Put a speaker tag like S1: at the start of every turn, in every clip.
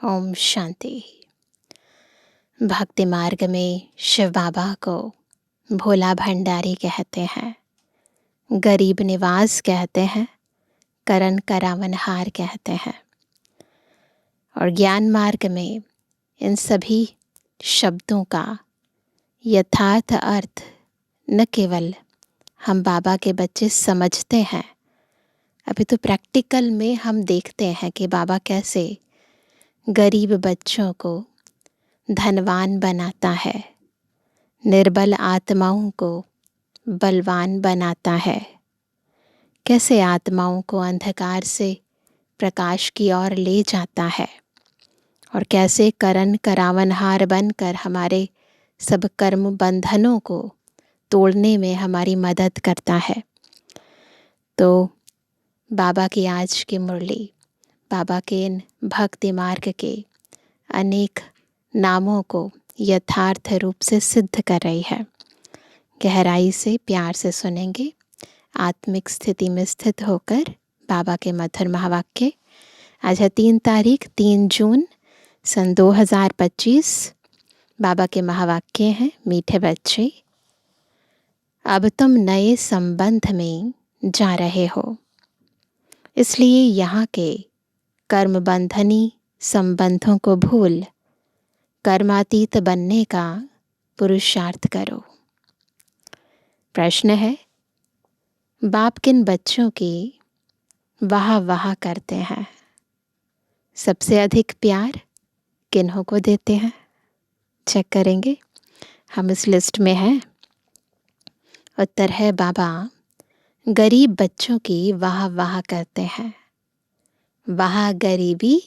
S1: ओम शांति। भक्ति मार्ग में शिव बाबा को भोला भंडारी कहते हैं, गरीब निवास कहते हैं, करण करावनहार कहते हैं। और ज्ञान मार्ग में इन सभी शब्दों का यथार्थ अर्थ न केवल हम बाबा के बच्चे समझते हैं, अभी तो प्रैक्टिकल में हम देखते हैं कि बाबा कैसे गरीब बच्चों को धनवान बनाता है, निर्बल आत्माओं को बलवान बनाता है, कैसे आत्माओं को अंधकार से प्रकाश की ओर ले जाता है और कैसे करण करावनहार बनकर हमारे सब कर्म बंधनों को तोड़ने में हमारी मदद करता है। तो बाबा की आज की मुरली बाबा के इन भक्ति मार्ग के अनेक नामों को यथार्थ रूप से सिद्ध कर रही है। गहराई से प्यार से सुनेंगे, आत्मिक स्थिति में स्थित होकर बाबा के मधुर महावाक्य। आज है 3 तारीख 3 जून सन 2025। बाबा के महावाक्य हैं, मीठे बच्चे अब तुम नए संबंध में जा रहे हो, इसलिए यहाँ के कर्म बंधनी संबंधों को भूल कर्मातीत बनने का पुरुषार्थ करो। प्रश्न है, बाप किन बच्चों की वाह वाह करते हैं? सबसे अधिक प्यार किन्हों को देते हैं? चेक करेंगे, हम इस लिस्ट में हैं। उत्तर है, बाबा गरीब बच्चों की वाह वाह करते हैं। वाह गरीबी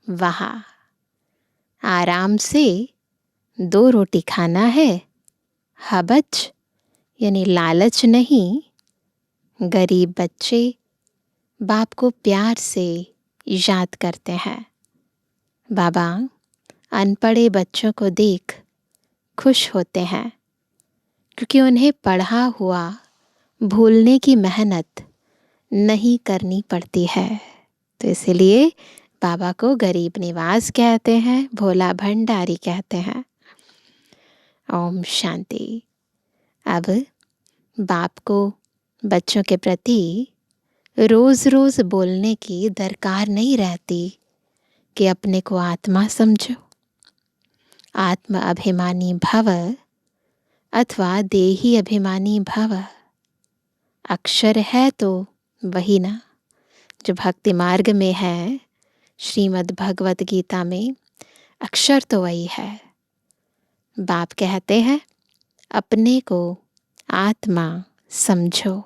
S1: वाह, आराम से 2 रोटी खाना है, हबच यानी लालच नहीं। गरीब बच्चे बाप को प्यार से याद करते हैं। बाबा अनपढ़े बच्चों को देख खुश होते हैं, क्योंकि उन्हें पढ़ा हुआ भूलने की मेहनत नहीं करनी पड़ती है। तो इसलिए बाबा को गरीब निवास कहते हैं, भोला भंडारी कहते हैं। ओम शांति। अब बाप को बच्चों के प्रति रोज़ रोज़ बोलने की दरकार नहीं रहती कि अपने को आत्मा समझो, आत्म अभिमानी भव अथवा देही अभिमानी भव। अक्षर है तो वही ना जो भक्ति मार्ग में है, श्रीमद् भगवत गीता में अक्षर तो वही है। बाप कहते हैं, अपने को आत्मा समझो।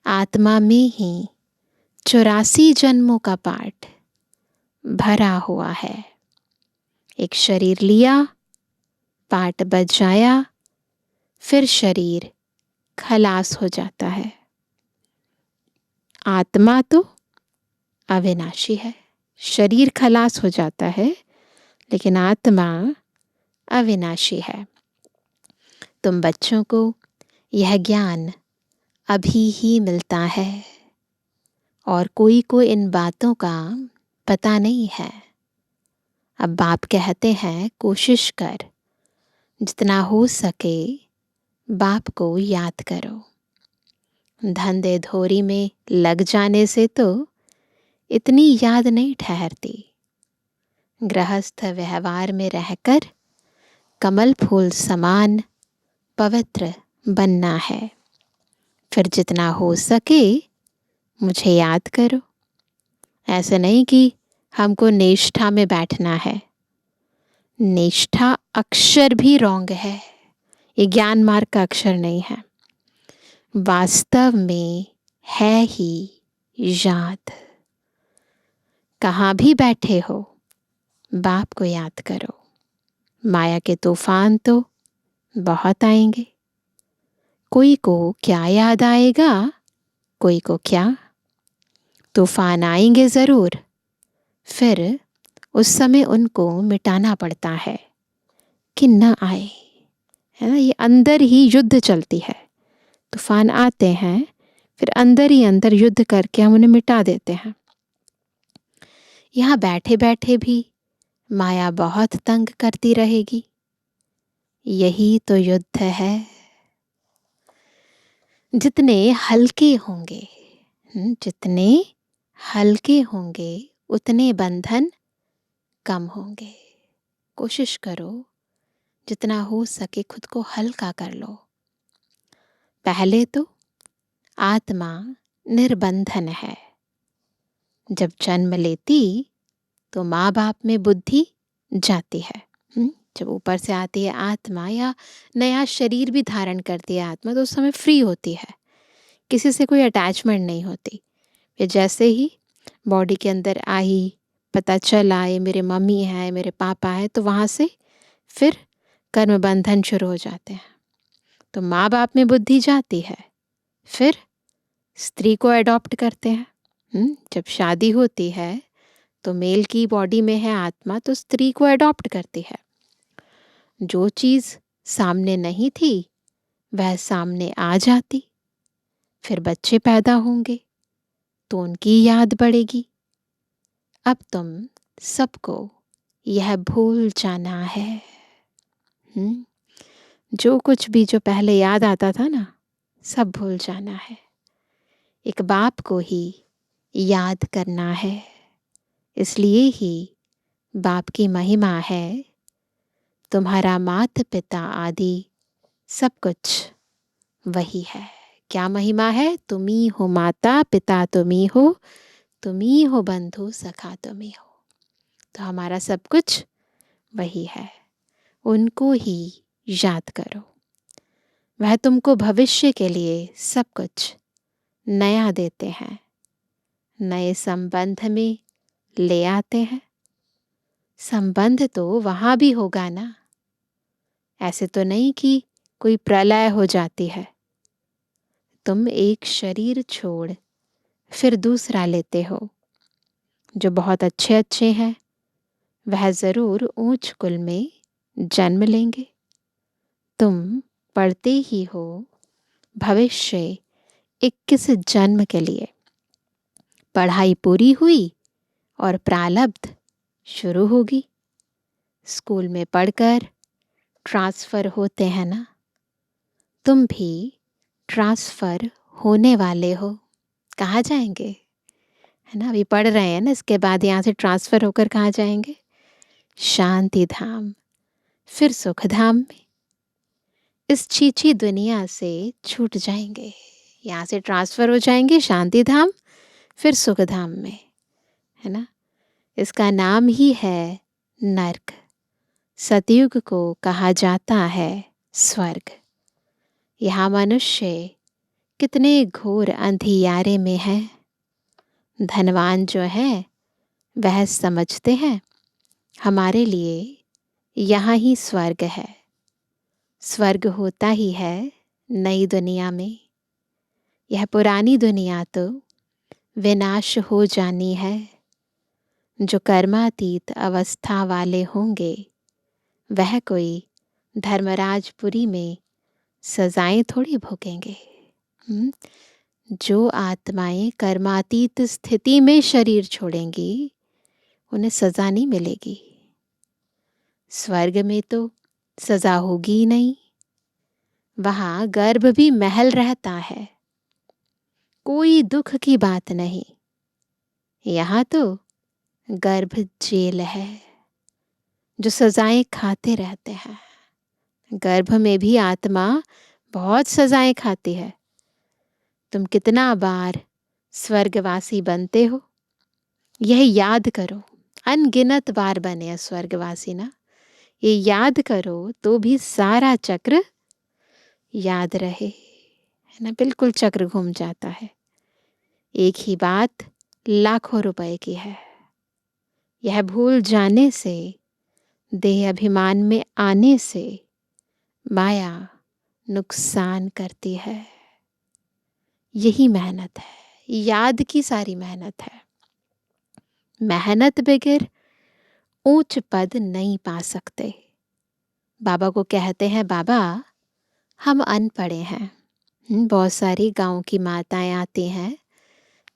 S1: आत्मा में ही 84 जन्मों का पाठ भरा हुआ है। एक शरीर लिया, पाठ बजाया, फिर शरीर खलास हो जाता है। आत्मा तो अविनाशी है, शरीर खलास हो जाता है, लेकिन आत्मा अविनाशी है। तुम बच्चों को यह ज्ञान अभी ही मिलता है और कोई को इन बातों का पता नहीं है। अब बाप कहते हैं, कोशिश कर जितना हो सके बाप को याद करो। धंधे धोरी में लग जाने से तो इतनी याद नहीं ठहरती। गृहस्थ व्यवहार में रहकर कमल फूल समान पवित्र बनना है। फिर जितना हो सके मुझे याद करो। ऐसे नहीं कि हमको निष्ठा में बैठना है। निष्ठा अक्षर भी रॉन्ग है, ये ज्ञान मार्ग का अक्षर नहीं है। वास्तव में है ही याद। कहाँ भी बैठे हो बाप को याद करो। माया के तूफान तो बहुत आएंगे, कोई को क्या याद आएगा, कोई को क्या। तूफान आएंगे ज़रूर, फिर उस समय उनको मिटाना पड़ता है कि न आए, है ना। ये अंदर ही युद्ध चलती है। तूफान आते हैं, फिर अंदर ही अंदर युद्ध करके हम उन्हें मिटा देते हैं। यहाँ बैठे बैठे भी माया बहुत तंग करती रहेगी। यही तो युद्ध है। जितने हल्के होंगे, जितने हल्के होंगे उतने बंधन कम होंगे। कोशिश करो जितना हो सके खुद को हल्का कर लो। पहले तो आत्मा निर्बंधन है। जब जन्म लेती तो माँ बाप में बुद्धि जाती है। जब ऊपर से आती है आत्मा या नया शरीर भी धारण करती है आत्मा, तो उस समय फ्री होती है, किसी से कोई अटैचमेंट नहीं होती। फिर जैसे ही बॉडी के अंदर आई, पता चला ये मेरे मम्मी है, मेरे पापा है, तो वहाँ से फिर कर्म बंधन शुरू हो जाते हैं। तो माँ बाप में बुद्धि जाती है, फिर स्त्री को अडॉप्ट करते हैं। जब शादी होती है तो मेल की बॉडी में है आत्मा, तो स्त्री को अडॉप्ट करती है। जो चीज़ सामने नहीं थी वह सामने आ जाती। फिर बच्चे पैदा होंगे तो उनकी याद बढ़ेगी। अब तुम सबको यह भूल जाना है। जो कुछ भी जो पहले याद आता था ना, सब भूल जाना है। एक बाप को ही याद करना है। इसलिए ही बाप की महिमा है, तुम्हारा माता पिता आदि सब कुछ वही है। क्या महिमा है? तुम्ही हो माता पिता, तुम्ही हो बंधु सखा, तुम्ही हो। तो हमारा सब कुछ वही है। उनको ही याद करो। वह तुमको भविष्य के लिए सब कुछ नया देते हैं, नए संबंध में ले आते हैं। संबंध तो वहाँ भी होगा ना। ऐसे तो नहीं कि कोई प्रलय हो जाती है। तुम एक शरीर छोड़ फिर दूसरा लेते हो। जो बहुत अच्छे अच्छे हैं वह ज़रूर ऊंच कुल में जन्म लेंगे। तुम पढ़ते ही हो भविष्य 21 जन्म के लिए। पढ़ाई पूरी हुई और प्रारब्ध शुरू होगी। स्कूल में पढ़कर ट्रांसफ़र होते हैं ना, तुम भी ट्रांसफ़र होने वाले हो। कहाँ जाएंगे? है ना, अभी पढ़ रहे हैं ना, इसके बाद यहाँ से ट्रांसफ़र होकर कहाँ जाएंगे? शांति धाम, फिर सुख धाम में। इस छीछी दुनिया से छूट जाएंगे। यहाँ से ट्रांसफ़र हो जाएंगे शांति धाम, फिर सुख धाम में, है ना। इसका नाम ही है नर्क। सतयुग को कहा जाता है स्वर्ग। यहाँ मनुष्य कितने घोर अंधियारे में है। धनवान जो है वह समझते हैं हमारे लिए यहाँ ही स्वर्ग है। स्वर्ग होता ही है नई दुनिया में। यह पुरानी दुनिया तो विनाश हो जानी है। जो कर्मातीत अवस्था वाले होंगे वह कोई धर्मराजपुरी में सजाएं थोड़ी भोगेंगे। जो आत्माएं कर्मातीत स्थिति में शरीर छोड़ेंगी उन्हें सजा नहीं मिलेगी। स्वर्ग में तो सजा होगी ही नहीं। वहाँ गर्भ भी महल रहता है, कोई दुख की बात नहीं। यहाँ तो गर्भ जेल है, जो सजाएं खाते रहते हैं। गर्भ में भी आत्मा बहुत सजाएं खाती है। तुम कितना बार स्वर्गवासी बनते हो यह याद करो। अनगिनत बार बने स्वर्गवासी ना, ये याद करो तो भी सारा चक्र याद रहे, है ना। बिल्कुल चक्र घूम जाता है। एक ही बात लाखों रुपए की है। यह भूल जाने से, देह अभिमान में आने से माया नुकसान करती है। यही मेहनत है, याद की सारी मेहनत है। मेहनत बगैर ऊंच पद नहीं पा सकते। बाबा को कहते हैं बाबा हम अनपढ़े हैं। बहुत सारी गांव की माताएं आती हैं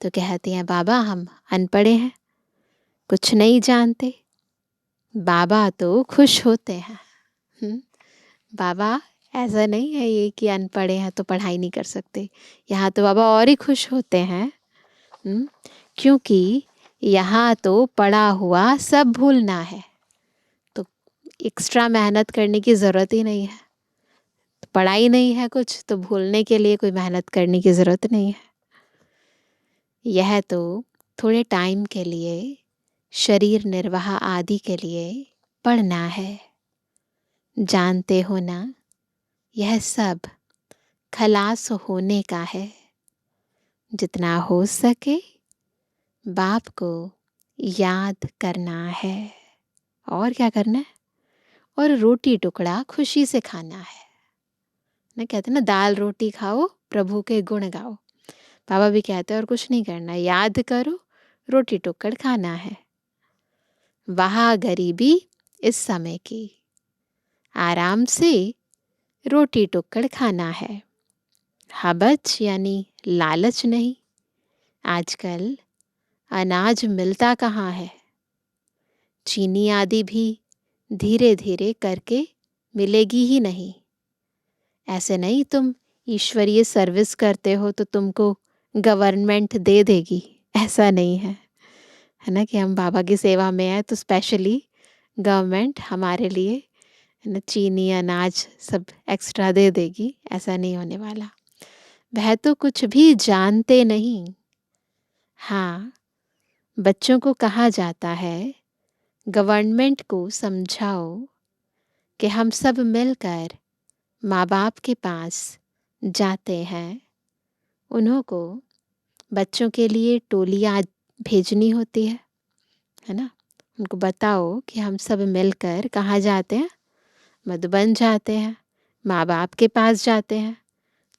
S1: तो कहती हैं बाबा हम अनपढ़े हैं, कुछ नहीं जानते। बाबा तो खुश होते हैं। हम्म, बाबा ऐसा नहीं है ये कि अनपढ़े हैं तो पढ़ाई नहीं कर सकते। यहाँ तो बाबा और ही खुश होते हैं। हम्म, क्योंकि यहाँ तो पढ़ा हुआ सब भूलना है, तो एक्स्ट्रा मेहनत करने की ज़रूरत ही नहीं है। तो पढ़ाई नहीं है कुछ तो भूलने के लिए कोई मेहनत करने की ज़रूरत नहीं है। यह तो थोड़े टाइम के लिए शरीर निर्वाह आदि के लिए पढ़ना है। जानते हो ना, यह सब खलास होने का है। जितना हो सके बाप को याद करना है। और क्या करना है? और रोटी टुकड़ा खुशी से खाना है ना। कहते ना, दाल रोटी खाओ प्रभु के गुण गाओ। बाबा भी कहते हैं और कुछ नहीं करना, याद करो, रोटी टुकड़ खाना है। वहाँ गरीबी इस समय की, आराम से रोटी टुकड़ खाना है। हबच यानी लालच नहीं। आजकल अनाज मिलता कहाँ है। चीनी आदि भी धीरे धीरे करके मिलेगी ही नहीं। ऐसे नहीं तुम ईश्वरीय सर्विस करते हो तो तुमको गवर्नमेंट दे देगी, ऐसा नहीं है। है ना कि हम बाबा की सेवा में हैं तो स्पेशली गवर्नमेंट हमारे लिए, है ना, चीनी अनाज सब एक्स्ट्रा दे देगी, ऐसा नहीं होने वाला। वह तो कुछ भी जानते नहीं। हाँ, बच्चों को कहा जाता है गवर्नमेंट को समझाओ कि हम सब मिलकर माँ बाप के पास जाते हैं। उन्हों को बच्चों के लिए टोलियाँ भेजनी होती है ना। उनको बताओ कि हम सब मिलकर कहाँ जाते हैं, मधुबन जाते हैं, माँ बाप के पास जाते हैं।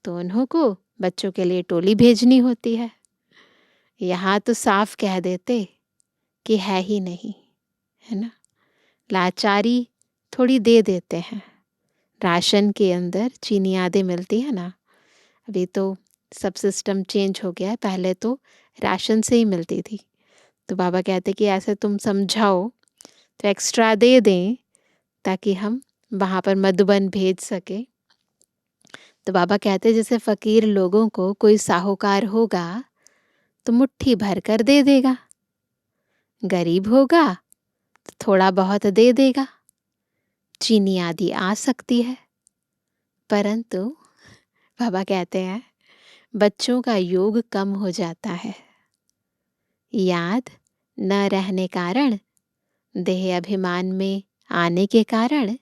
S1: तो उन्हों को बच्चों के लिए टोली भेजनी होती है। यहाँ तो साफ कह देते कि है ही नहीं, है ना। लाचारी थोड़ी दे देते हैं। राशन के अंदर चीनी आदि मिलती है ना। अभी तो सब सिस्टम चेंज हो गया है, पहले तो राशन से ही मिलती थी। तो बाबा कहते कि ऐसे तुम समझाओ तो एक्स्ट्रा दे दें ताकि हम वहाँ पर मधुबन भेज सके। तो बाबा कहते जैसे फ़कीर लोगों को कोई साहूकार होगा तो मुट्ठी भर कर दे देगा, गरीब होगा तो थोड़ा बहुत दे देगा। चीनी आदि आ सकती है, परंतु बाबा कहते हैं बच्चों का योग कम हो जाता है। याद न रहने कारण, देह अभिमान में आने के कारण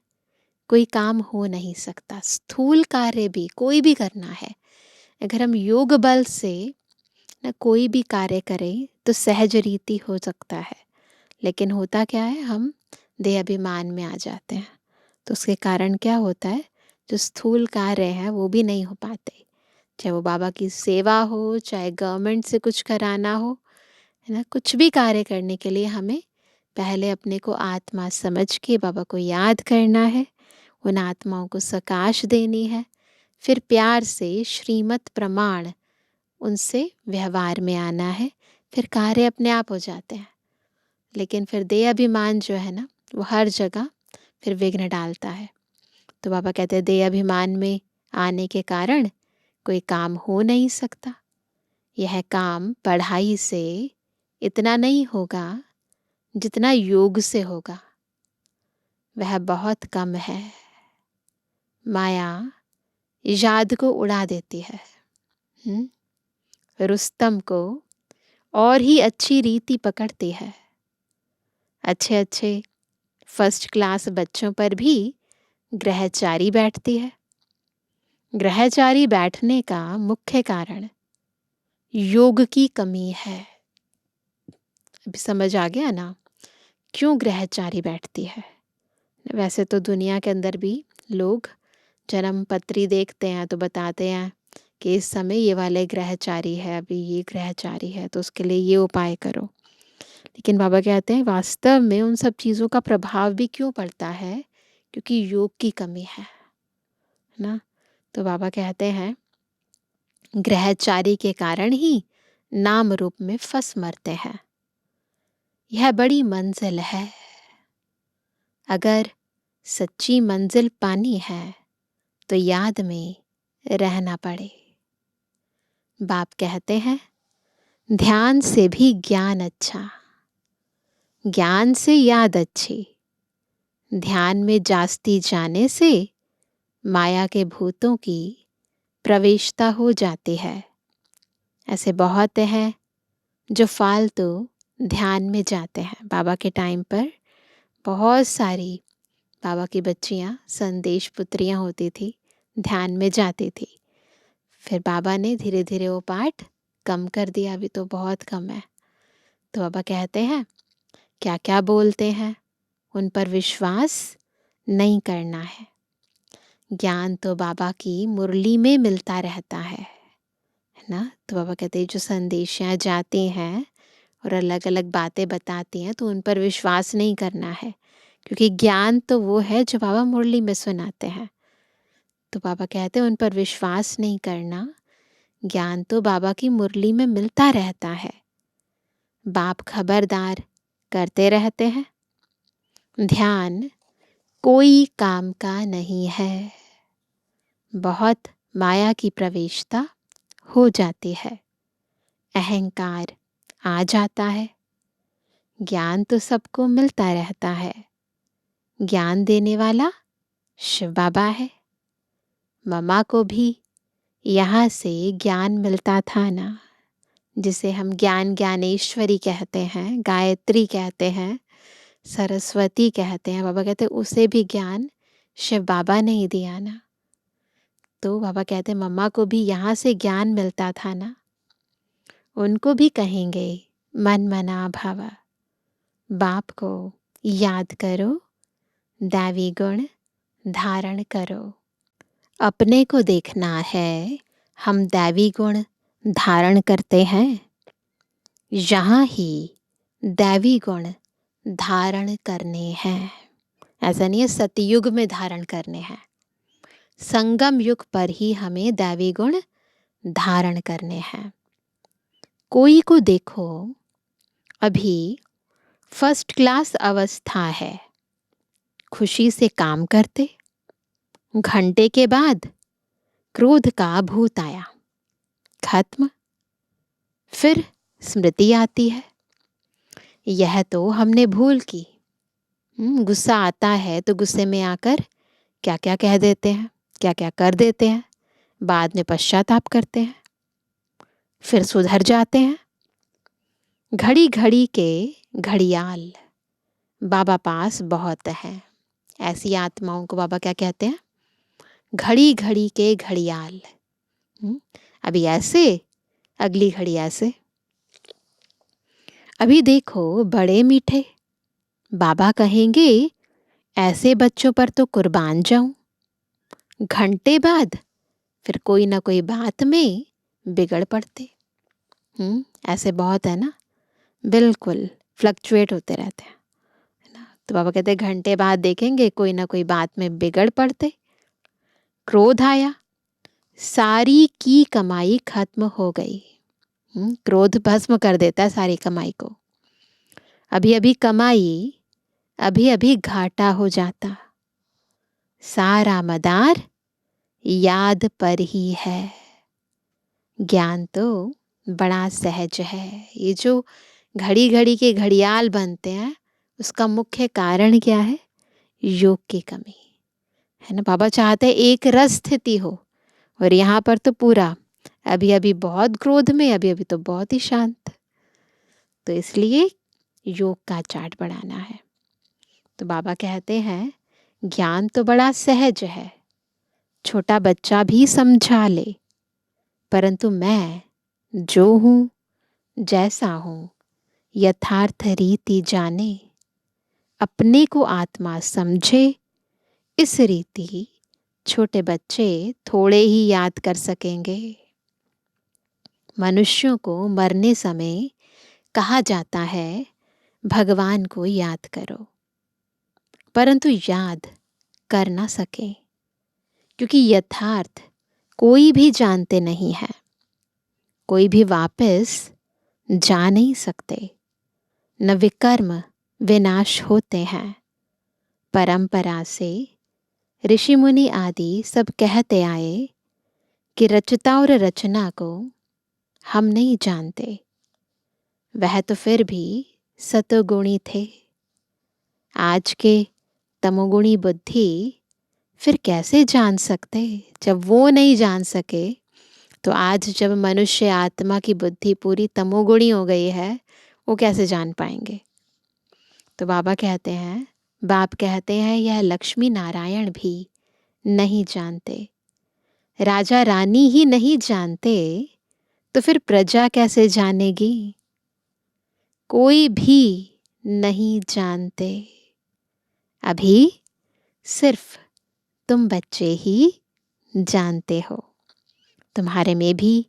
S1: कोई काम हो नहीं सकता। स्थूल कार्य भी कोई भी करना है, अगर हम योग बल से न कोई भी कार्य करें तो सहज रीति हो सकता है। लेकिन होता क्या है, हम देह अभिमान में आ जाते हैं तो उसके कारण क्या होता है, जो स्थूल कार्य है वो भी नहीं हो पाते। चाहे वो बाबा की सेवा हो, चाहे गवर्नमेंट से कुछ कराना हो, है ना। कुछ भी कार्य करने के लिए हमें पहले अपने को आत्मा समझ के बाबा को याद करना है, उन आत्माओं को सकाश देनी है, फिर प्यार से श्रीमत प्रमाण उनसे व्यवहार में आना है, फिर कार्य अपने आप हो जाते हैं। लेकिन फिर देह अभिमान जो है ना, वो हर जगह फिर विघ्न डालता है। तो बाबा कहते हैं देह अभिमान में आने के कारण कोई काम हो नहीं सकता। यह काम पढ़ाई से इतना नहीं होगा जितना योग से होगा, वह बहुत कम है। माया याद को उड़ा देती है। रुस्तम को और ही अच्छी रीति पकड़ती है। अच्छे अच्छे फर्स्ट क्लास बच्चों पर भी ग्रहचारी बैठती है। ग्रहचारी बैठने का मुख्य कारण योग की कमी है। अभी समझ आ गया ना क्यों ग्रहचारी बैठती है। वैसे तो दुनिया के अंदर भी लोग जन्म पत्री देखते हैं तो बताते हैं कि इस समय ये वाले ग्रहचारी है, अभी ये ग्रहचारी है तो उसके लिए ये उपाय करो। लेकिन बाबा कहते हैं वास्तव में उन सब चीज़ों का प्रभाव भी क्यों पड़ता है, क्योंकि योग की कमी है ना। तो बाबा कहते हैं ग्रहचारी के कारण ही नाम रूप में फंस मरते हैं। यह बड़ी मंजिल है। अगर सच्ची मंजिल पानी है तो याद में रहना पड़े। बाप कहते हैं ध्यान से भी ज्ञान अच्छा, ज्ञान से याद अच्छी। ध्यान में जास्ती जाने से माया के भूतों की प्रवेशता हो जाती है। ऐसे बहुत हैं जो फालतू ध्यान में जाते हैं। बाबा के टाइम पर बहुत सारी बाबा की बच्चियां संदेश पुत्रियां होती थी, ध्यान में जाती थी। फिर बाबा ने धीरे धीरे वो पाठ कम कर दिया, अभी तो बहुत कम है। तो बाबा कहते हैं क्या क्या बोलते हैं उन पर विश्वास नहीं करना है। ज्ञान तो बाबा की मुरली में मिलता रहता है ना। तो बाबा कहते हैं जो संदेशियाँ जाती हैं और अलग अलग बातें बताती हैं तो उन पर विश्वास नहीं करना है, क्योंकि ज्ञान तो वो है जो बाबा मुरली में सुनाते हैं। तो बाबा कहते हैं उन पर विश्वास नहीं करना, ज्ञान तो बाबा की मुरली में मिलता रहता है। बाप खबरदार करते रहते हैं, ध्यान कोई काम का नहीं है। बहुत माया की प्रवेशता हो जाती है, अहंकार आ जाता है। ज्ञान तो सबको मिलता रहता है, ज्ञान देने वाला शिव बाबा है। मम्मा को भी यहाँ से ज्ञान मिलता था ना, जिसे हम ज्ञान ज्ञानेश्वरी कहते हैं, गायत्री कहते हैं, सरस्वती कहते हैं। बाबा कहते उसे भी ज्ञान शिव बाबा ने ही दिया ना। तो बाबा कहते मम्मा को भी यहाँ से ज्ञान मिलता था ना, उनको भी कहेंगे मन मना भावा। बाप को याद करो, दैवी गुण धारण करो। अपने को देखना है हम दैवी गुण धारण करते हैं, यहाँ ही दैवी गुण धारण करने हैं। ऐसा नहीं है सतयुग में धारण करने हैं, संगम युग पर ही हमें दैवी गुण धारण करने हैं। कोई को देखो अभी फर्स्ट क्लास अवस्था है, खुशी से काम करते, घंटे के बाद क्रोध का भूत आया, खत्म। फिर स्मृति आती है, यह तो हमने भूल की। गुस्सा आता है तो गुस्से में आकर क्या क्या कह देते हैं, क्या क्या कर देते हैं, बाद में पश्चाताप करते हैं, फिर सुधर जाते हैं। घड़ी घड़ी के घड़ियाल बाबा पास बहुत है। ऐसी आत्माओं को बाबा क्या कहते हैं, घड़ी घड़ी के घड़ियाल। अभी ऐसे, अगली घड़ी ऐसे। अभी देखो बड़े मीठे, बाबा कहेंगे ऐसे बच्चों पर तो कुर्बान जाऊं। घंटे बाद फिर कोई ना कोई बात में बिगड़ पड़ते। ऐसे बहुत है ना, बिल्कुल फ्लक्चुएट होते रहते हैं ना। तो बाबा कहते हैं घंटे बाद देखेंगे कोई ना कोई बात में बिगड़ पड़ते। क्रोध आया, सारी की कमाई खत्म हो गई। क्रोध भस्म कर देता है सारी कमाई को। अभी अभी कमाई, अभी अभी घाटा हो जाता। सारा मदार याद पर ही है। ज्ञान तो बड़ा सहज है। ये जो घड़ी घड़ी के घड़ियाल बनते हैं उसका मुख्य कारण क्या है, योग की कमी है ना। बाबा चाहते हैं एक रस स्थिति हो, और यहाँ पर तो पूरा अभी अभी बहुत क्रोध में, अभी अभी तो बहुत ही शांत। तो इसलिए योग का चार्ट बढ़ाना है। तो बाबा कहते हैं ज्ञान तो बड़ा सहज है, छोटा बच्चा भी समझा ले, परंतु मैं जो हूँ जैसा हूँ यथार्थ रीति जाने, अपने को आत्मा समझे। इस रीति छोटे बच्चे थोड़े ही याद कर सकेंगे। मनुष्यों को मरने समय कहा जाता है भगवान को याद करो, परंतु याद कर ना सके, क्योंकि यथार्थ कोई भी जानते नहीं है, कोई भी वापस जा नहीं सकते। न विकर्म विनाश होते हैं, परंपरा से ऋषि मुनि आदि सब कहते आए कि रचता और रचना को हम नहीं जानते। वह तो फिर भी सतोगुणी थे। आज के तमोगुणी बुद्धि फिर कैसे जान सकते? जब वो नहीं जान सके तो आज जब मनुष्य आत्मा की बुद्धि पूरी तमोगुणी हो गई है, वो कैसे जान पाएंगे? तो बाबा कहते हैं, बाप कहते हैं, यह लक्ष्मी नारायण भी नहीं जानते। राजा रानी ही नहीं जानते तो फिर प्रजा कैसे जानेगी? कोई भी नहीं जानते। अभी सिर्फ तुम बच्चे ही जानते हो। तुम्हारे में भी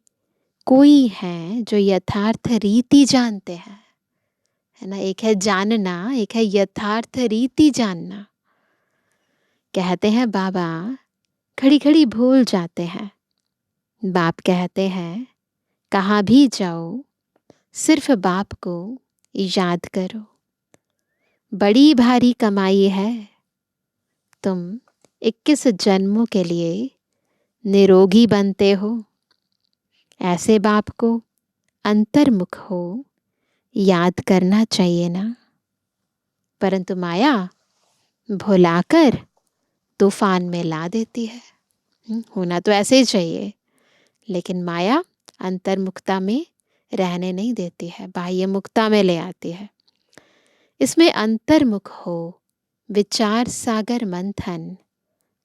S1: कोई है जो यथार्थ रीति जानते हैं, है ना। एक है जानना, एक है यथार्थ रीति जानना। कहते हैं बाबा खड़ी खड़ी भूल जाते हैं। बाप कहते हैं कहाँ भी जाओ सिर्फ बाप को याद करो। बड़ी भारी कमाई है, तुम 21 जन्मों के लिए निरोगी बनते हो। ऐसे बाप को अंतर्मुख हो याद करना चाहिए ना। परंतु माया भुलाकर तूफान में ला देती है। होना तो ऐसे ही चाहिए, लेकिन माया अंतर्मुखता में रहने नहीं देती है, बाह्य मुक्ता में ले आती है। इसमें अंतर्मुख हो विचार सागर मंथन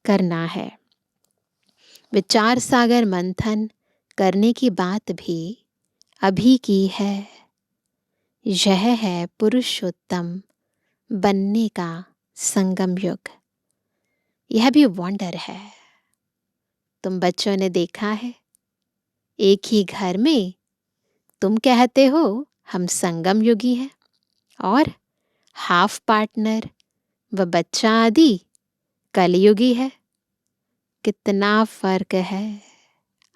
S1: करना है। विचार सागर मंथन करने की बात भी अभी की है। यह है पुरुषोत्तम बनने का संगम युग। यह भी वंडर है। तुम बच्चों ने देखा है, एक ही घर में तुम कहते हो हम संगम युगी हैं, और हाफ पार्टनर व बच्चा आदि कलयुगी है। कितना फर्क है।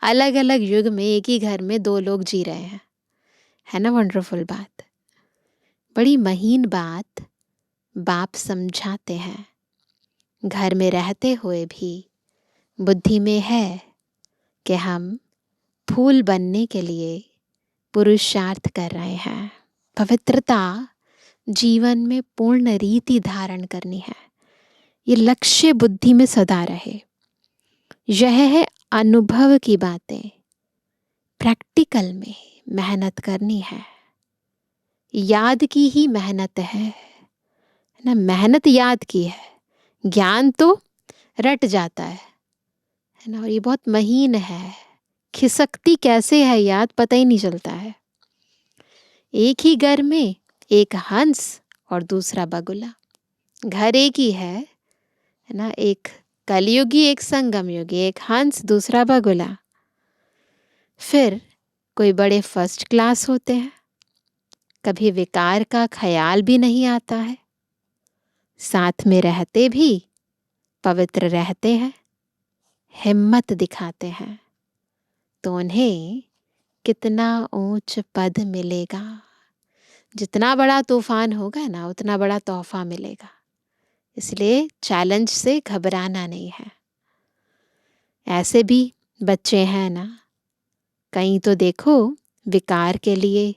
S1: अलग अलग युग में एक ही घर में दो लोग जी रहे हैं, है ना। वंडरफुल बात, बड़ी महीन बात बाप समझाते हैं। घर में रहते हुए भी बुद्धि में है कि हम फूल बनने के लिए पुरुषार्थ कर रहे हैं। पवित्रता जीवन में पूर्ण रीति धारण करनी है। ये लक्ष्य बुद्धि में सदा रहे। यह है अनुभव की बातें। प्रैक्टिकल में मेहनत करनी है। याद की ही मेहनत है ना। मेहनत याद की है, ज्ञान तो रट जाता है ना। और ये बहुत महीन है, खिसकती कैसे है याद पता ही नहीं चलता है। एक ही घर में एक हंस और दूसरा बगुला। घर एक ही है ना। एक कलयुगी एक संगम युगी, एक हंस दूसरा बगुला। फिर कोई बड़े फर्स्ट क्लास होते हैं, कभी विकार का ख्याल भी नहीं आता है। साथ में रहते भी पवित्र रहते हैं, हिम्मत दिखाते हैं, तो उन्हें कितना ऊंच पद मिलेगा। जितना बड़ा तूफान होगा ना, उतना बड़ा तोहफा मिलेगा। इसलिए चैलेंज से घबराना नहीं है। ऐसे भी बच्चे हैं ना, कहीं तो देखो विकार के लिए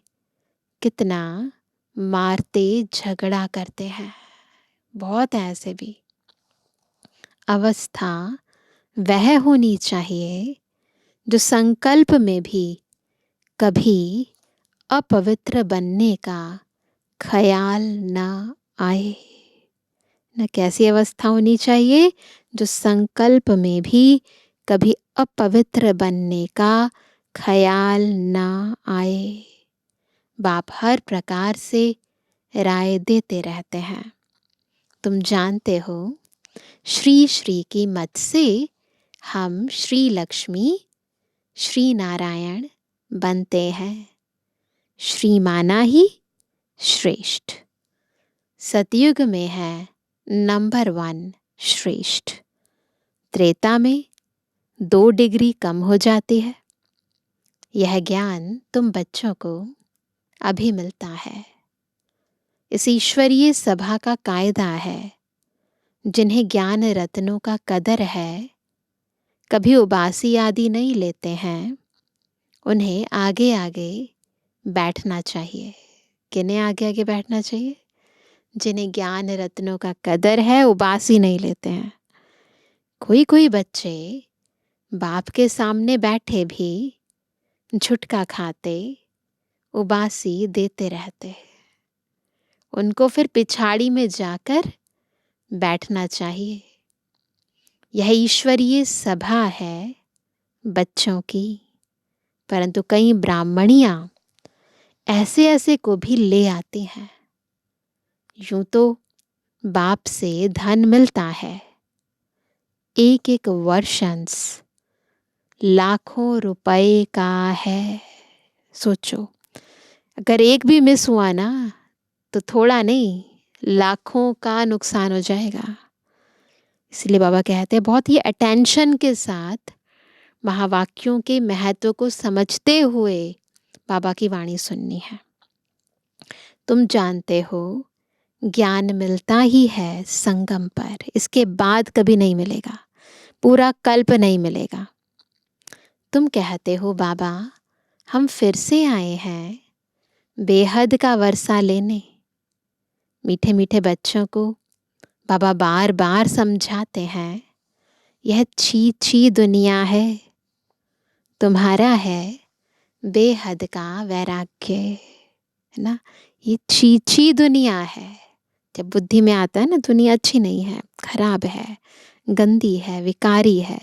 S1: कितना मारते झगड़ा करते हैं। बहुत है ऐसे भी। अवस्था वह होनी चाहिए जो संकल्प में भी कभी अपवित्र बनने का ख्याल न आए। न कैसी अवस्था होनी चाहिए? जो संकल्प में भी कभी अपवित्र बनने का ख्याल न आए। बाप हर प्रकार से राय देते रहते हैं। तुम जानते हो, श्री श्री की मत से हम श्री लक्ष्मी श्री नारायण बनते हैं। श्री माना ही श्रेष्ठ। सतयुग में है नंबर 1 श्रेष्ठ। त्रेता में 2 डिग्री कम हो जाती है। यह ज्ञान तुम बच्चों को अभी मिलता है। इस ईश्वरीय सभा का कायदा है, जिन्हें ज्ञान रत्नों का कदर है, कभी उबासी आदि नहीं लेते हैं, उन्हें आगे आगे बैठना चाहिए। किन्हें आगे आगे बैठना चाहिए? जिन्हें ज्ञान रत्नों का कदर है, उबासी नहीं लेते हैं। कोई कोई बच्चे बाप के सामने बैठे भी झुटका खाते, उबासी देते रहते। उनको फिर पिछाड़ी में जाकर बैठना चाहिए। यह ईश्वरीय सभा है बच्चों की, परंतु कई ब्राह्मणियां ऐसे ऐसे को भी ले आती हैं। यूं तो बाप से धन मिलता है, एक एक वर्षंस लाखों रुपए का है। सोचो, अगर एक भी मिस हुआ ना तो थोड़ा नहीं, लाखों का नुकसान हो जाएगा। इसलिए बाबा कहते हैं बहुत ही अटेंशन के साथ महावाक्यों के महत्व को समझते हुए बाबा की वाणी सुननी है। तुम जानते हो ज्ञान मिलता ही है संगम पर, इसके बाद कभी नहीं मिलेगा, पूरा कल्प नहीं मिलेगा। तुम कहते हो बाबा हम फिर से आए हैं बेहद का वर्षा लेने। मीठे मीठे बच्चों को बाबा बार बार समझाते हैं, यह छी छी दुनिया है, तुम्हारा है बेहद का वैराग्य, है ना। ये छी छी दुनिया है। जब बुद्धि में आता है ना दुनिया अच्छी नहीं है, खराब है, गंदी है, विकारी है,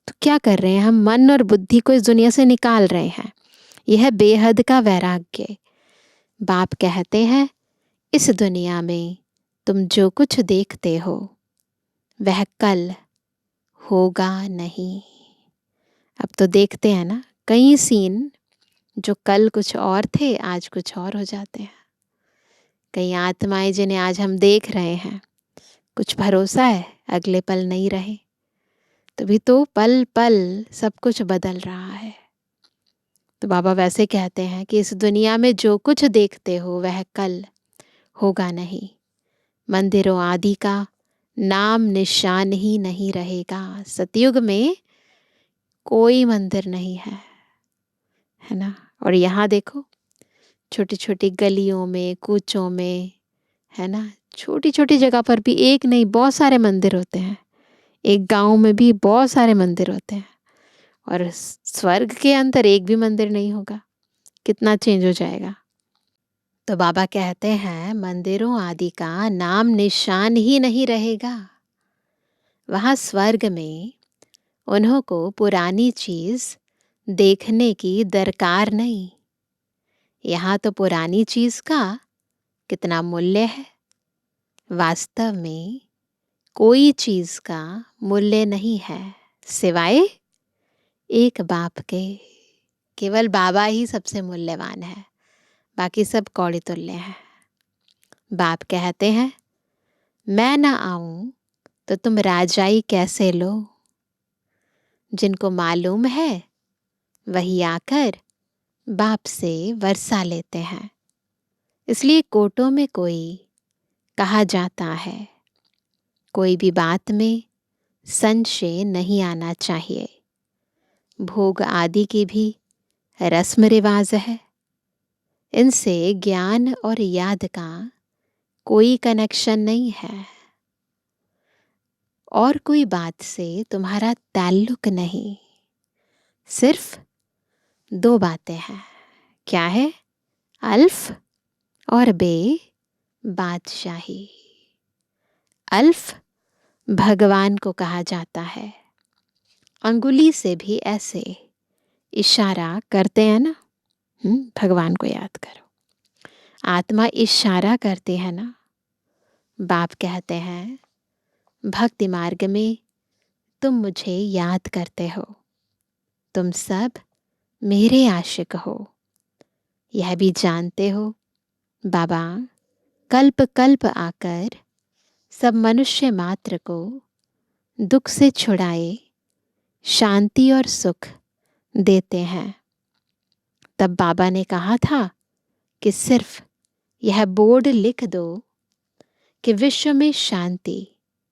S1: तो क्या कर रहे हैं हम? मन और बुद्धि को इस दुनिया से निकाल रहे हैं। यह है बेहद का वैराग्य। बाप कहते हैं इस दुनिया में तुम जो कुछ देखते हो वह कल होगा नहीं। अब तो देखते हैं ना कई सीन जो कल कुछ और थे, आज कुछ और हो जाते हैं। कई आत्माएं जिन्हें आज हम देख रहे हैं, कुछ भरोसा है अगले पल नहीं रहे। तभी तो पल पल सब कुछ बदल रहा है। तो बाबा वैसे कहते हैं कि इस दुनिया में जो कुछ देखते हो वह कल होगा नहीं। मंदिरों आदि का नाम निशान ही नहीं रहेगा। सतयुग में कोई मंदिर नहीं है ना। और यहाँ देखो छोटी छोटी गलियों में, कूचों में, है ना, छोटी छोटी जगह पर भी एक नहीं बहुत सारे मंदिर होते हैं। एक गांव में भी बहुत सारे मंदिर होते हैं। और स्वर्ग के अंदर एक भी मंदिर नहीं होगा, कितना चेंज हो जाएगा। तो बाबा कहते हैं मंदिरों आदि का नाम निशान ही नहीं रहेगा। वहाँ स्वर्ग में उन्हों को पुरानी चीज देखने की दरकार नहीं। यहाँ तो पुरानी चीज का कितना मूल्य है। वास्तव में कोई चीज का मूल्य नहीं है सिवाय एक बाप के। केवल बाबा ही सबसे मूल्यवान है, बाकी सब कौड़ी तुल्य है। बाप कहते हैं मैं ना आऊं तो तुम राजाई कैसे लो। जिनको मालूम है वही आकर बाप से वर्षा लेते हैं। इसलिए कोटों में कोई कहा जाता है, कोई भी बात में संशय नहीं आना चाहिए। भोग आदि की भी रस्म रिवाज है, इनसे ज्ञान और याद का कोई कनेक्शन नहीं है। और कोई बात से तुम्हारा ताल्लुक नहीं। सिर्फ दो बातें हैं। क्या है? अल्फ और बे बादशाही। अल्फ भगवान को कहा जाता है। अंगुली से भी ऐसे इशारा करते हैं ना, भगवान को याद करो। आत्मा इशारा करते हैं ना। बाप कहते हैं भक्ति मार्ग में तुम मुझे याद करते हो, तुम सब मेरे आशिक हो। यह भी जानते हो बाबा कल्प कल्प आकर सब मनुष्य मात्र को दुख से छुड़ाए शांति और सुख देते हैं। तब बाबा ने कहा था कि सिर्फ यह बोर्ड लिख दो कि विश्व में शांति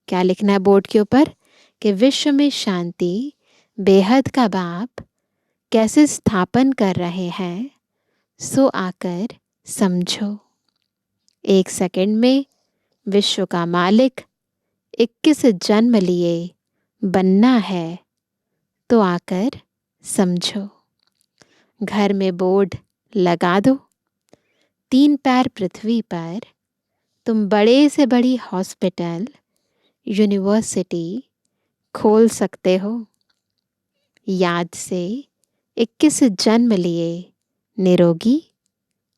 S1: क्या लिखना है बोर्ड के ऊपर कि विश्व में शांति बेहद का बाप कैसे स्थापन कर रहे हैं, सो आकर समझो। 1 सेकंड में विश्व का मालिक 21 जन्म लिए बनना है, तो आकर समझो। घर में बोर्ड लगा दो, 3 पैर पृथ्वी पर तुम बड़े से बड़ी हॉस्पिटल, यूनिवर्सिटी खोल सकते हो। याद से 21 जन्म लिए निरोगी,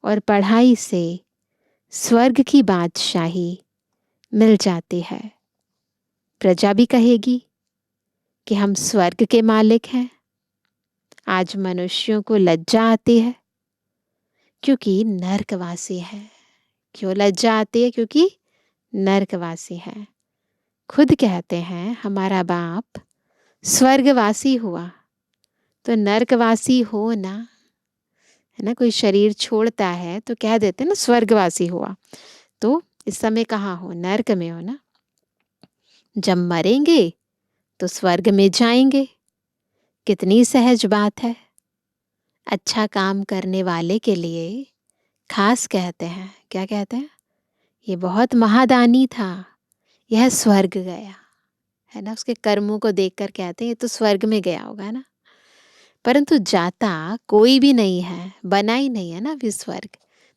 S1: और पढ़ाई से स्वर्ग की बादशाही मिल जाती है। प्रजा भी कहेगी कि हम स्वर्ग के मालिक हैं। आज मनुष्यों को लज्जा आती है क्योंकि नरकवासी है। क्यों लज्जा आती है? क्योंकि नरकवासी है। खुद कहते हैं हमारा बाप स्वर्गवासी हुआ, तो नरकवासी हो ना, है ना। कोई शरीर छोड़ता है तो कह देते हैं ना स्वर्गवासी हुआ, तो इस समय कहाँ हो? नरक में हो ना। जब मरेंगे तो स्वर्ग में जाएंगे। कितनी सहज बात है। अच्छा काम करने वाले के लिए खास कहते हैं, क्या कहते हैं? ये बहुत महादानी था, यह स्वर्ग गया, है ना। उसके कर्मों को देखकर कहते हैं ये तो स्वर्ग में गया होगा ना। परंतु जाता कोई भी नहीं है, बना ही नहीं है ना अभी स्वर्ग,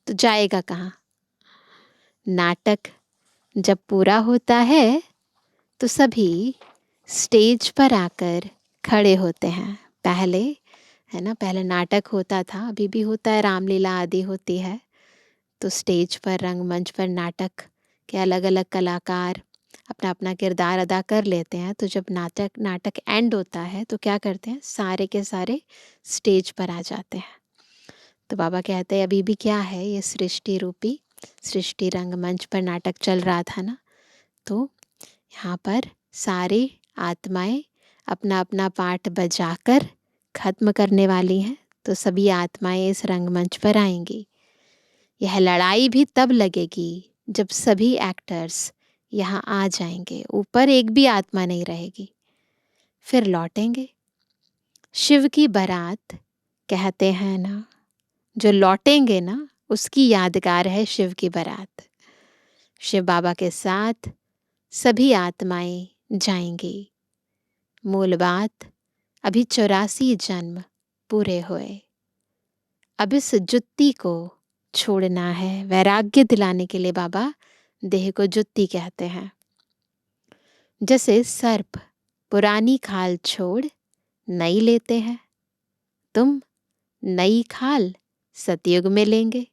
S1: तो जाएगा कहाँ? नाटक जब पूरा होता है तो सभी स्टेज पर आकर खड़े होते हैं। पहले, है ना, पहले नाटक होता था, अभी भी होता है, रामलीला आदि होती है। तो स्टेज पर, रंगमंच पर नाटक के अलग अलग कलाकार अपना अपना किरदार अदा कर लेते हैं। तो जब नाटक एंड होता है तो क्या करते हैं? सारे के सारे स्टेज पर आ जाते हैं। तो बाबा कहते हैं अभी भी क्या है, ये सृष्टि रूपी, सृष्टि रंगमंच पर नाटक चल रहा था ना। तो यहाँ पर सारे आत्माएं अपना अपना पाठ बजाकर खत्म करने वाली हैं। तो सभी आत्माएं इस रंगमंच पर आएंगी। यह लड़ाई भी तब लगेगी जब सभी एक्टर्स यहाँ आ जाएंगे। ऊपर एक भी आत्मा नहीं रहेगी। फिर लौटेंगे। शिव की बारात कहते हैं ना, जो लौटेंगे ना उसकी यादगार है शिव की बारात। शिव बाबा के साथ सभी आत्माएं जाएंगी। मूल बात, अभी 84 जन्म पूरे हुए। अब इस जुत्ती को छोड़ना है। वैराग्य दिलाने के लिए बाबा देह को जुत्ती कहते हैं। जैसे सर्प पुरानी खाल छोड़ नई लेते हैं, तुम नई खाल सतयुग में लेंगे।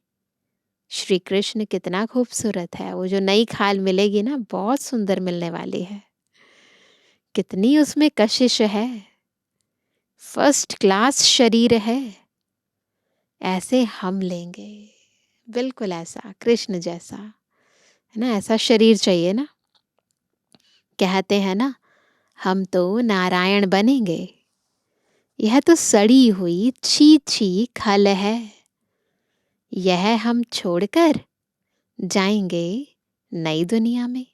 S1: श्री कृष्ण कितना खूबसूरत है। वो जो नई खाल मिलेगी ना, बहुत सुंदर मिलने वाली है। कितनी उसमें कशिश है, फर्स्ट क्लास शरीर है। ऐसे हम लेंगे, बिल्कुल ऐसा कृष्ण जैसा, है ना। ऐसा शरीर चाहिए ना। कहते हैं ना, हम तो नारायण बनेंगे। यह तो सड़ी हुई छी छी खल है। यह हम छोड़कर जाएंगे नई दुनिया में।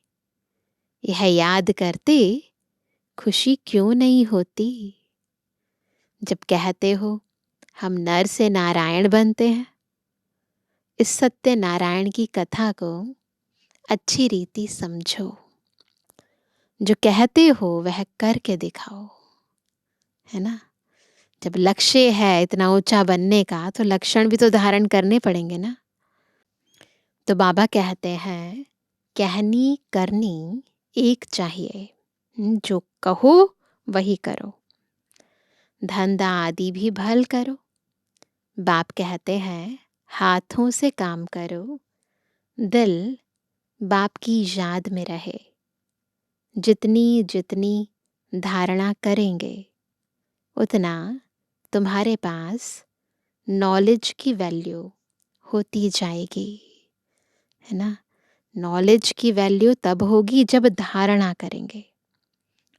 S1: यह याद करते खुशी क्यों नहीं होती? जब कहते हो हम नर से नारायण बनते हैं, इस सत्य नारायण की कथा को अच्छी रीति समझो। जो कहते हो वह करके दिखाओ, है ना। जब लक्ष्य है इतना ऊंचा बनने का, तो लक्षण भी तो धारण करने पड़ेंगे ना। तो बाबा कहते हैं कहनी करनी एक चाहिए, जो कहो वही करो। धंधा आदि भी भल करो। बाप कहते हैं हाथों से काम करो, दिल बाप की याद में रहे। जितनी जितनी धारणा करेंगे उतना तुम्हारे पास नॉलेज की वैल्यू होती जाएगी, है ना। नॉलेज की वैल्यू तब होगी जब धारणा करेंगे।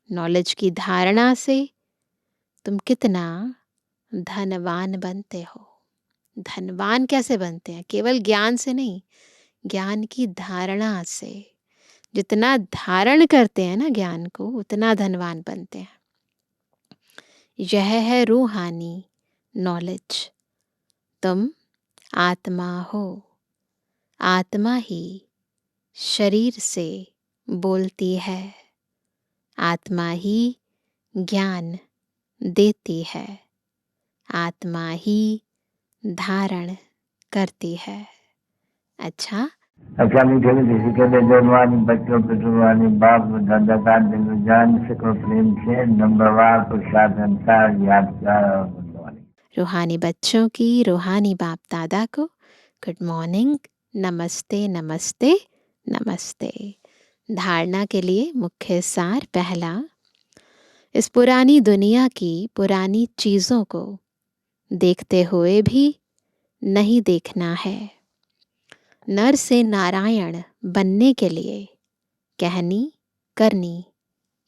S1: नॉलेज की धारणा से तुम कितना धनवान बनते हो। धनवान कैसे बनते हैं? केवल ज्ञान से नहीं, ज्ञान की धारणा से। जितना धारण करते हैं ना ज्ञान को, उतना धनवान बनते हैं। यह है रूहानी नॉलेज। तुम आत्मा हो। आत्मा ही शरीर से बोलती है। आत्मा ही ज्ञान देती है। आत्मा ही धारण करती है। अच्छा,
S2: मीठे मीठे सिकंदर जवानी बच्चों पे जुबानी बाप दादा का दिल जान सको प्रेम से नंबरवार प्रसाद संसार यादगार और बुद्धवानी।
S1: रूहानी बच्चों की रूहानी बाप दादा को गुड मॉर्निंग, नमस्ते नमस्ते नमस्ते। धारणा के लिए मुख्य सार। पहला, इस पुरानी दुनिया की पुरानी चीज़ों को देखते हुए भी नहीं देखना है। नर से नारायण बनने के लिए कहनी करनी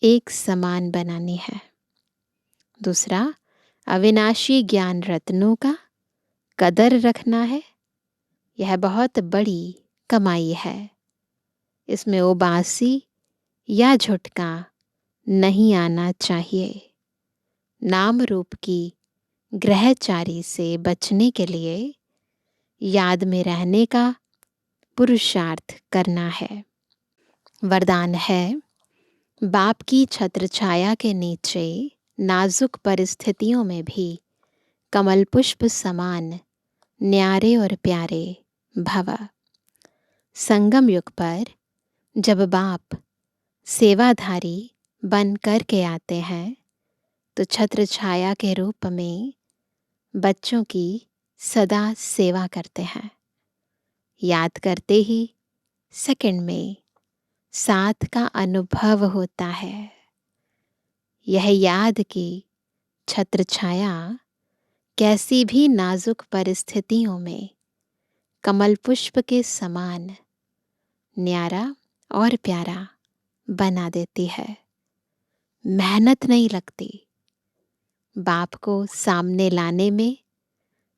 S1: एक समान बनानी है। दूसरा, अविनाशी ज्ञान रत्नों का कदर रखना है। यह बहुत बड़ी कमाई है। इसमें उबासी या झुटका नहीं आना चाहिए। नाम रूप की ग्रहचारी से बचने के लिए याद में रहने का पुरुषार्थ करना है। वरदान है, बाप की छत्र छाया के नीचे नाजुक परिस्थितियों में भी कमल पुष्प समान न्यारे और प्यारे भव। संगम युग पर जब बाप सेवाधारी बन कर के आते हैं तो छत्र छाया के रूप में बच्चों की सदा सेवा करते हैं। याद करते ही सेकंड में साथ का अनुभव होता है। यह याद की छत्र छाया कैसी भी नाजुक परिस्थितियों में कमल पुष्प के समान न्यारा और प्यारा बना देती है। मेहनत नहीं लगती। बाप को सामने लाने में,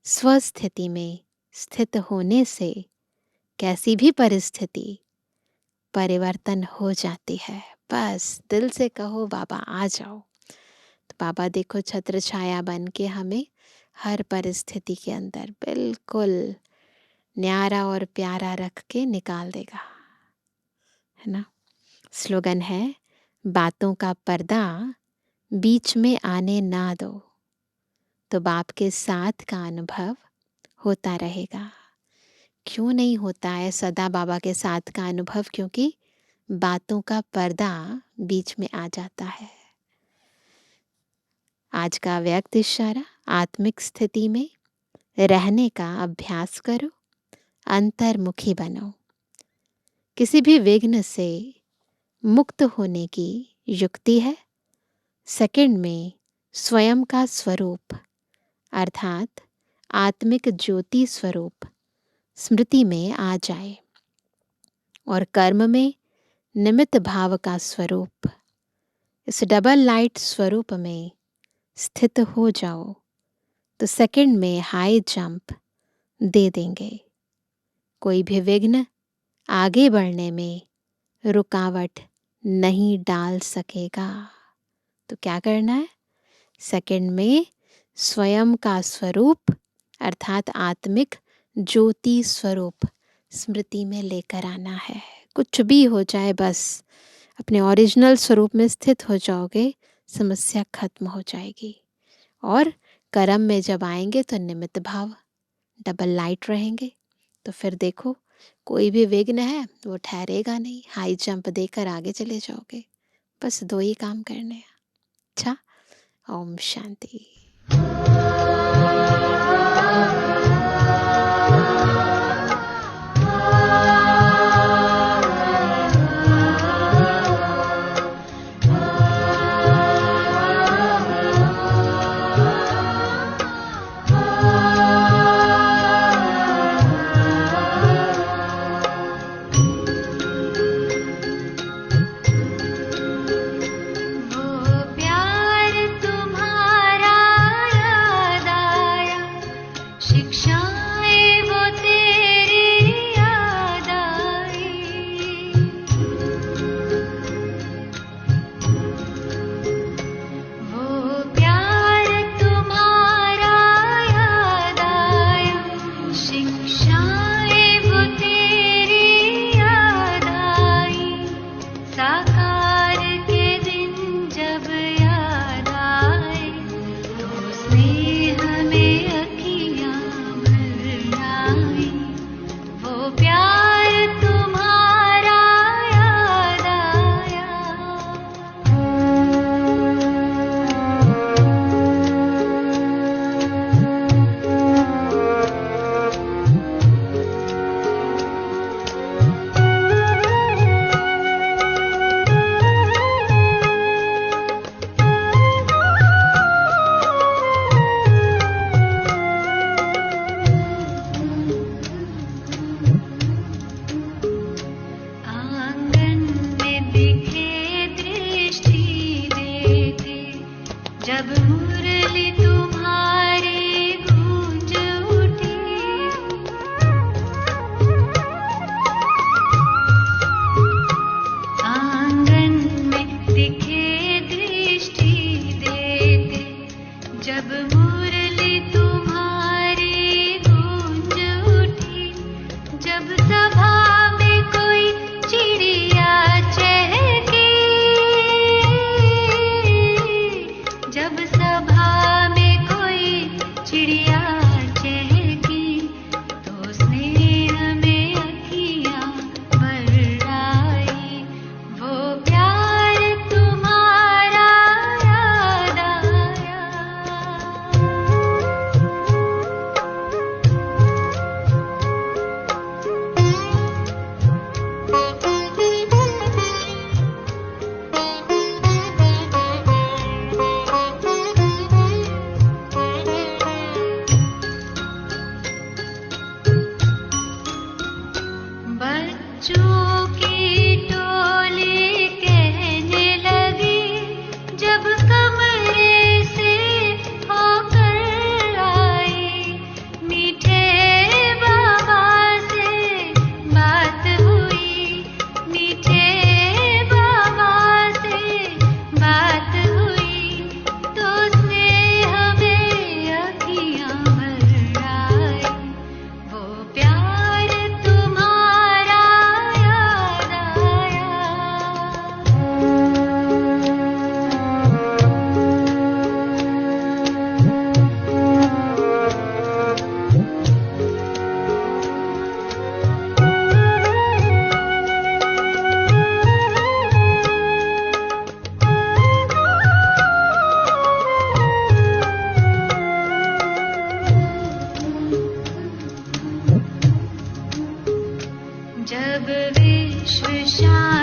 S1: स्वस्थिति में स्थित होने से कैसी भी परिस्थिति परिवर्तन हो जाती है। बस दिल से कहो बाबा आ जाओ, तो बाबा देखो छत्र छाया बन के हमें हर परिस्थिति के अंदर बिल्कुल न्यारा और प्यारा रख के निकाल देगा, है ना। स्लोगन है, बातों का पर्दा बीच में आने ना दो, तो बाप के साथ का अनुभव होता रहेगा। क्यों नहीं होता है सदा बाबा के साथ का अनुभव? क्योंकि बातों का पर्दा बीच में आ जाता है। आज का व्यक्त इशारा, आत्मिक स्थिति में रहने का अभ्यास करो, अंतर्मुखी बनो। किसी भी विघ्न से मुक्त होने की युक्ति है सेकंड में स्वयं का स्वरूप अर्थात आत्मिक ज्योति स्वरूप स्मृति में आ जाए और कर्म में निमित्त भाव का स्वरूप इस डबल लाइट स्वरूप में स्थित हो जाओ, तो सेकंड में हाई जंप दे देंगे। कोई भी विघ्न आगे बढ़ने में रुकावट नहीं डाल सकेगा। तो क्या करना है? सेकंड में स्वयं का स्वरूप अर्थात आत्मिक ज्योति स्वरूप स्मृति में लेकर आना है। कुछ भी हो जाए बस अपने ओरिजिनल स्वरूप में स्थित हो जाओगे, समस्या खत्म हो जाएगी। और कर्म में जब आएंगे तो निमित्त भाव डबल लाइट रहेंगे, तो फिर देखो कोई भी विघ्न है वो ठहरेगा नहीं, हाई जंप देकर आगे चले जाओगे। बस दो ही काम करने हैं। अच्छा, ओम शांति।
S3: प्यार तुम्हारा उषाएं वो तेरी याद आई, साकार के दिन जब याद आए, तो स्नेह में अखियाँ भर आई, वो प्यार तुम्हारा याद आया। आंगन में दिखे दृष्टि देते, जब मुरली तुम्हारी गूंज उठी, आंगन में दिखे दृष्टि देते, जब मुरली तुम्हारी गूंज उठी, जब सभा में कोई चिड़िया चहकी, जब सभा में कोई चिड़िया चहकी, तो स्नेह में अखियाँ भर आई, वो प्यार तुम्हारा याद आया। बच्चों की टोली कहने लगी, जब कमरे से होकर आई, मीठे बाबा से बात हुई, मीठे बाबा से बात हुई, तो स्नेह में अखियाँ भर आई, वो प्यार तुम्हारा याद आया। जब विश्व शांति